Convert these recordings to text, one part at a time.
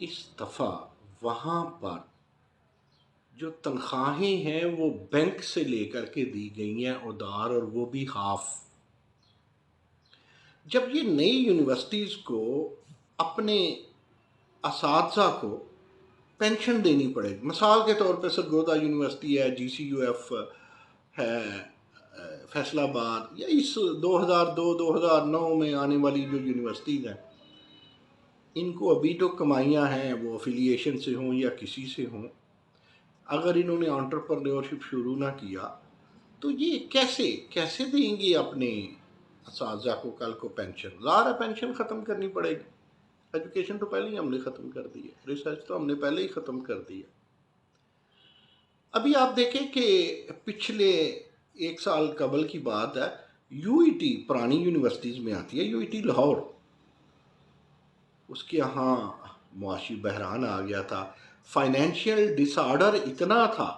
اس دفعہ وہاں پر جو تنخواہیں ہیں وہ بینک سے لے کر کے دی گئی ہیں ادھار، اور وہ بھی ہاف۔ جب یہ نئی یونیورسٹیز کو اپنے اساتذہ کو پینشن دینی پڑے گی، مثال کے طور پہ سرگودا یونیورسٹی ہے، جی سی یو ایف ہے فیصل آباد، یا اس 2002-2009 میں آنے والی جو یونیورسٹیز ہیں، ان کو ابھی تو کمائیاں ہیں، وہ افیلیشن سے ہوں یا کسی سے ہوں، اگر انہوں نے انٹرپرنیورشپ شروع نہ کیا تو یہ کیسے دیں گے اپنے اساتذہ کو کل کو پینشن؟ ظاہر ہے پینشن ختم کرنی پڑے گی۔ ایجوکیشن تو پہلے ہی ہم نے ختم کر دی ہے، ریسرچ تو ہم نے پہلے ہی ختم کر دی ہے۔ ابھی آپ دیکھیں کہ پچھلے 1 سال قبل کی بات ہے، یو ای ٹی پرانی یونیورسٹیز میں آتی ہے، یو ای ٹی لاہور، اس کے یہاں معاشی بحران آ گیا تھا، فائنینشیل ڈس آرڈر اتنا تھا۔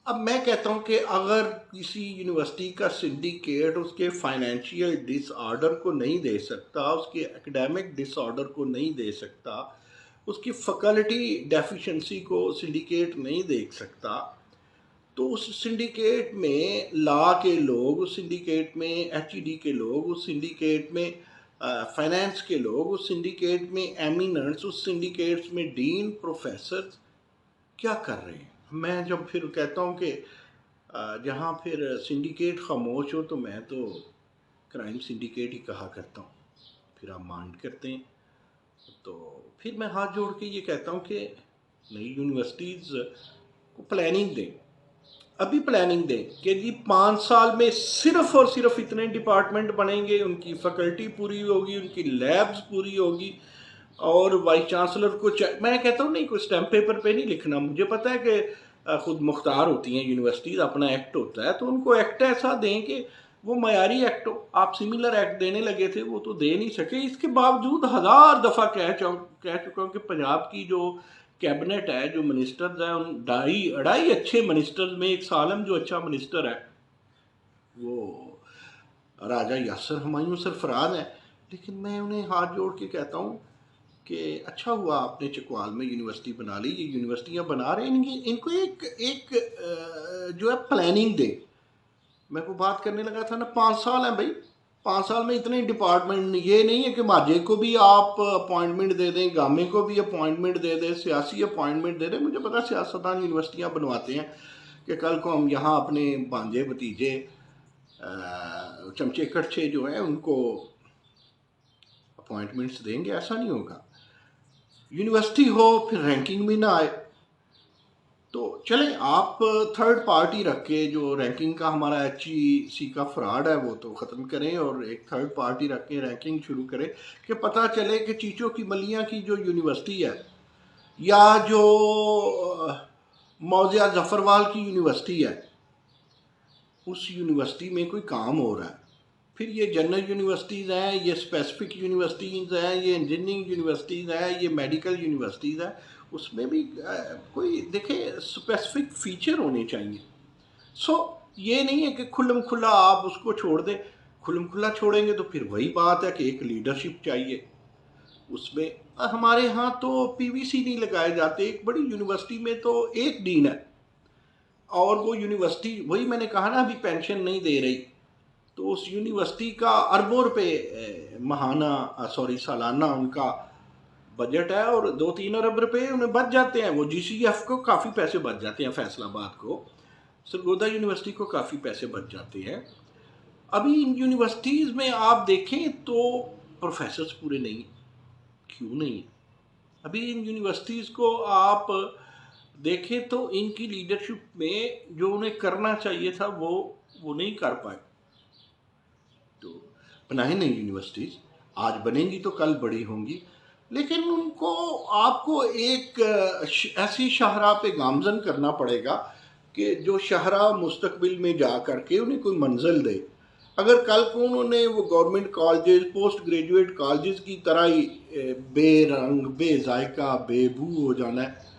اب میں کہتا ہوں کہ اگر کسی یونیورسٹی کا سنڈیکیٹ اس کے فائنینشیل ڈس آرڈر کو نہیں دے سکتا، اس کے ایکڈیمک ڈس آرڈر کو نہیں دے سکتا، اس کی فیکلٹی ڈیفیشنسی کو سنڈیکیٹ نہیں دیکھ سکتا، تو اس سنڈیکیٹ میں لا کے لوگ، اس سنڈیکیٹ میں ایچ ای ڈی کے لوگ، اس سنڈیکیٹ میں فائنینس کے لوگ، اس سنڈیکیٹ میں ایمیننٹس، اس سنڈیکیٹس میں ڈین پروفیسر کیا کر رہے ہیں؟ میں جب پھر کہتا ہوں کہ جہاں پھر سنڈیکیٹ خاموش ہو تو میں تو کرائم سنڈیکیٹ ہی کہا کرتا ہوں، پھر آپ مانڈ کرتے ہیں۔ تو پھر میں ہاتھ جوڑ کے یہ کہتا ہوں کہ نئی یونیورسٹیز کو پلاننگ دیں، ابھی پلاننگ دیں کہ جی 5 سال میں صرف اور صرف اتنے ڈپارٹمنٹ بنیں گے، ان کی فیکلٹی پوری ہوگی، ان کی لیبز پوری ہوگی، اور وائس چانسلر کو میں کہتا ہوں نہیں، کوئی اسٹیمپ پیپر پہ نہیں لکھنا، مجھے پتہ ہے کہ خود مختار ہوتی ہیں یونیورسٹیز، اپنا ایکٹ ہوتا ہے، تو ان کو ایکٹ ایسا دیں کہ وہ معیاری ایکٹ ہو۔ آپ سملر ایکٹ دینے لگے تھے، وہ تو دے نہیں سکے۔ اس کے باوجود 1000 دفعہ کہہ چکا ہوں کہ پنجاب کی جو کیبنٹ ہے، جو منسٹرز ہیں، ان اڑائی اچھے منسٹرز میں ایک سالم جو اچھا منسٹر ہے وہ راجہ یاسر ہمایوں سرفراز ہے، لیکن میں انہیں ہاتھ جوڑ کے کہتا ہوں کہ اچھا ہوا آپ نے چکوال میں یونیورسٹی بنا لی، یہ یونیورسٹیاں بنا رہے ہیں، ان کو ایک جو ہے پلاننگ دے۔ میں کو بات کرنے لگا تھا نا، 5 سال ہیں بھائی، 5 سال میں اتنے ڈپارٹمنٹ، یہ نہیں ہے کہ ماجے کو بھی آپ اپوائنٹمنٹ دے دیں، گامے کو بھی اپوائنٹمنٹ دے دیں، سیاسی اپوائنٹمنٹ دے دیں۔ مجھے پتا سیاستدان یونیورسٹیاں بنواتے ہیں کہ کل کو ہم یہاں اپنے بھانجے بھتیجے چمچے کٹچے جو ہیں ان کو اپوائنٹمنٹس دیں گے، ایسا نہیں ہوگا۔ یونیورسٹی ہو پھر رینکنگ بھی نہ آئے تو چلیں، آپ تھرڈ پارٹی رکھ کے، جو رینکنگ کا ہمارا ایچ ای سی کا فراڈ ہے وہ تو ختم کریں، اور ایک تھرڈ پارٹی رکھ کے رینکنگ شروع کریں کہ پتہ چلے کہ چیچو کی ملیاں کی جو یونیورسٹی ہے، یا جو موضع ظفروال کی یونیورسٹی ہے، اس یونیورسٹی میں کوئی کام ہو رہا ہے۔ پھر یہ جنرل یونیورسٹیز ہیں، یہ اسپیسیفک یونیورسٹیز ہیں، یہ انجینئرنگ یونیورسٹیز ہیں، یہ میڈیکل یونیورسٹیز ہیں، اس میں بھی کوئی دیکھیں اسپیسیفک فیچر ہونے چاہیے۔ یہ نہیں ہے کہ کھلم کھلا آپ اس کو چھوڑ دیں۔ کھلم کھلا چھوڑیں گے تو پھر وہی بات ہے کہ ایک لیڈرشپ چاہیے اس میں۔ ہمارے ہاں تو پی وی سی نہیں لگائے جاتے، ایک بڑی یونیورسٹی میں تو ایک ڈین ہے، اور وہ یونیورسٹی، وہی میں نے کہا نا ابھی پینشن نہیں دے رہی، تو اس یونیورسٹی کا اربوں روپے سالانہ ان کا بجٹ ہے، اور 2-3 ارب روپے انہیں بچ جاتے ہیں۔ وہ جی سی ایف کو کافی پیسے بچ جاتے ہیں، فیصل آباد کو، سرگودا یونیورسٹی کو کافی پیسے بچ جاتے ہیں۔ ابھی ان یونیورسٹیز میں آپ دیکھیں تو پروفیسرز پورے نہیں، کیوں نہیں؟ ابھی ان یونیورسٹیز کو آپ دیکھیں تو ان کی لیڈرشپ میں جو انہیں کرنا چاہیے تھا وہ نہیں کر پائے۔ تو بنائیں نہیں یونیورسٹیز، آج بنیں گی تو کل بڑی ہوں گی، لیکن ان کو آپ کو ایک ایسی شاہراہ پہ گامزن کرنا پڑے گا کہ جو شاہراہ مستقبل میں جا کر کے انہیں کوئی منزل دے۔ اگر کل کو انہوں نے وہ government colleges, post graduate colleges کی طرح ہی بے رنگ، بے ذائقہ، بے بو ہو جانا ہے،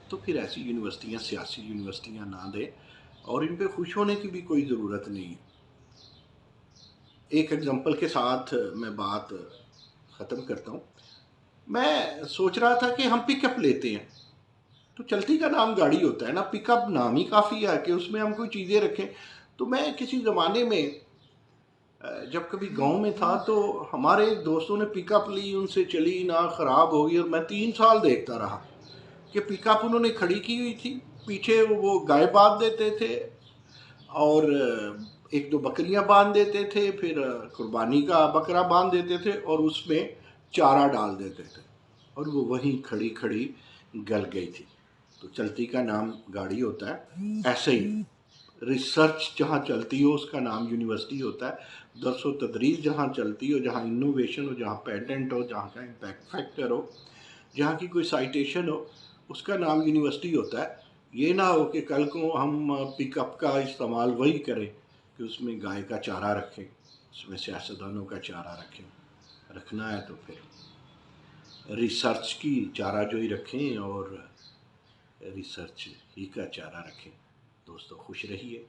تو پھر ایسی یونیورسٹیاں سیاسی یونیورسٹیاں نہ دیں، اور ان پہ خوش ہونے کی بھی کوئی ضرورت نہیں ہے۔ ایک ایگزامپل کے ساتھ میں بات ختم کرتا ہوں۔ میں سوچ رہا تھا کہ ہم پک اپ لیتے ہیں، تو چلتی کا نام گاڑی ہوتا ہے نا، پک اپ نام ہی کافی ہے کہ اس میں ہم کوئی چیزیں رکھیں۔ تو میں کسی زمانے میں جب کبھی گاؤں میں تھا تو ہمارے دوستوں نے پک اپ لی، ان سے چلی نہ، خراب ہو گئی، اور میں 3 سال دیکھتا رہا کہ پک اپ انہوں نے کھڑی کی ہوئی تھی، پیچھے وہ گائے باندھ دیتے تھے اور ایک دو بکریاں باندھ دیتے تھے، پھر قربانی کا بکرا باندھ دیتے تھے اور اس میں چارہ ڈال دیتے تھے، اور وہ وہیں کھڑی کھڑی گل گئی تھی۔ تو چلتی کا نام گاڑی ہوتا ہے، ایسے ہی ریسرچ جہاں چلتی ہو اس کا نام یونیورسٹی ہوتا ہے، درس و تدریس جہاں چلتی ہو، جہاں انوویشن ہو، جہاں پیٹنٹ ہو، جہاں کا امپیکٹ فیکٹر ہو، جہاں کی کوئی سائٹیشن ہو، اس کا نام یونیورسٹی ہوتا ہے۔ یہ نہ ہو کہ کل کو ہم پک اپ کا استعمال وہی کریں کہ اس میں گائے کا چارہ رکھیں، اس میں سیاستدانوں کا چارہ رکھیں۔ رکھنا ہے تو پھر ریسرچ کی چارہ جوئی رکھیں اور ریسرچ ہی کا چارہ رکھیں۔ دوستو خوش رہیے۔